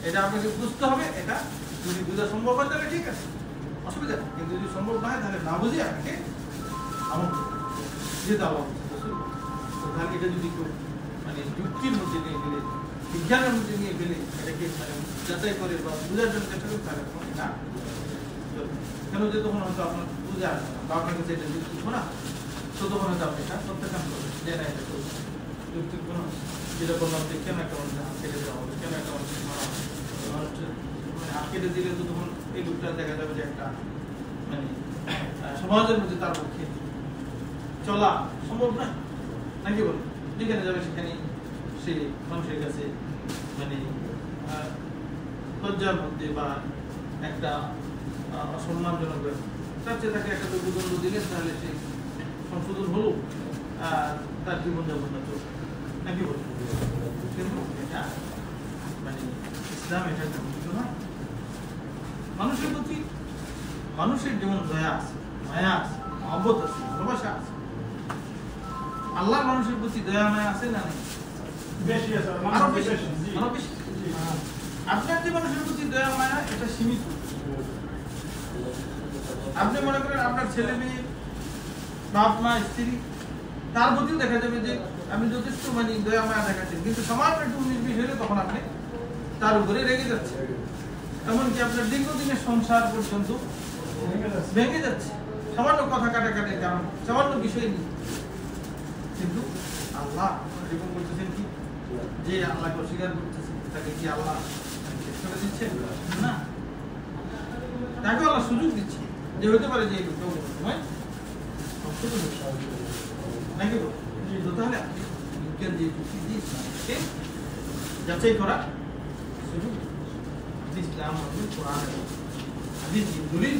এটা আপনাকে বুঝতে হবে। এটা যদি বোঝা সম্ভব হয় তাহলে ঠিক আছে, অসুবিধা নেই। কিন্তু যদি সম্ভব না হয় তাহলে না বুঝে আপনাকে আমল করতে হবে, যেটা আল্লাহ বলছেন। তাহলে এটা যদি কেউ মানে যুক্তির মধ্যে নিয়ে গেলে, বিজ্ঞানের মধ্যে নিয়ে গেলে, এটাকে মানে যাচাই করে বা বোঝার জন্য চেষ্টা করে, তাহলে তখন এটা কেন যে তখন হয়তো আপনার বুঝে আসবে না বা আপনার কাছে এটা যুক্তি শোনা, তো তখন হয়তো আপনি এটা প্রত্যাখ্যান করবেন যে না, এটা তো যুক্তি কোনো, যেটা বললাম যে কেন একটা মানুষের হাত কেটে দেওয়া হবে, কেন একটা মানুষের মারা হবে, মানুষের মানে হাত কেটে দিলে তো তখন এই লোকটা দেখা যাবে যে একটা মানে সমাজের মধ্যে তার পক্ষে চলা সম্ভব নয়, নাকি বলুন? যেখানে যাবে সেখানে সে মানুষের কাছে মানে লজ্জার মধ্যে বা একটা অসম্মানজনক ব্যাপার, তার চেয়ে তাকে একটা দুর্গন্ধ দিলে তাহলে সে সংশোধন হলো, তার জীবনযাপনটা চলবে, নাকি বলুন? কিন্তু এটা মানে ইসলাম এটা তেমন কিছু নয়। মানুষের প্রতি মানুষের যেমন দয়া আছে, মায়া আছে, মহব্বত আছে, ভালোবাসা আছে, আল্লাহ মানুষের প্রতি দয়া মায়া আছে না নেই? বেশি আছে, আরো বেশি, আরো বেশি। আপনার যে মানুষের প্রতি দয়া মায়া এটা সীমিত। আপনি মনে করেন আপনার ছেলে মেয়ে, বাপ মা, স্ত্রী, তার প্রতিও দেখা যাবে যে আপনি যথেষ্ট মানে দয়া মায়া দেখাচ্ছেন, কিন্তু সামান্য একটু 19-20 হলে তখন আপনি তার উপরে রেগে যাচ্ছে। এমনকি আপনার দীর্ঘদিনের সংসার পর্যন্ত ভেঙে যাচ্ছে সামান্য কথা কাটাকাটির কারণ, সামান্য বিষয় নিয়ে। কিন্তু আল্লাহ এরকম করতেছেন কি যে আল্লাহকে অস্বীকার করতেছেন, তাকে কি আল্লাহ ছেড়ে দিচ্ছেন না? তাকে আল্লাহ সুযোগ দিচ্ছে যে হতে পারে যে এই লোকটা সময় নাকি বল। তাহলে আপনি বিজ্ঞান যে যুক্তি দিয়ে ইসলামকে যাচাই করা সুযোগ, ইসলাম কোরআন হাদিস দলিল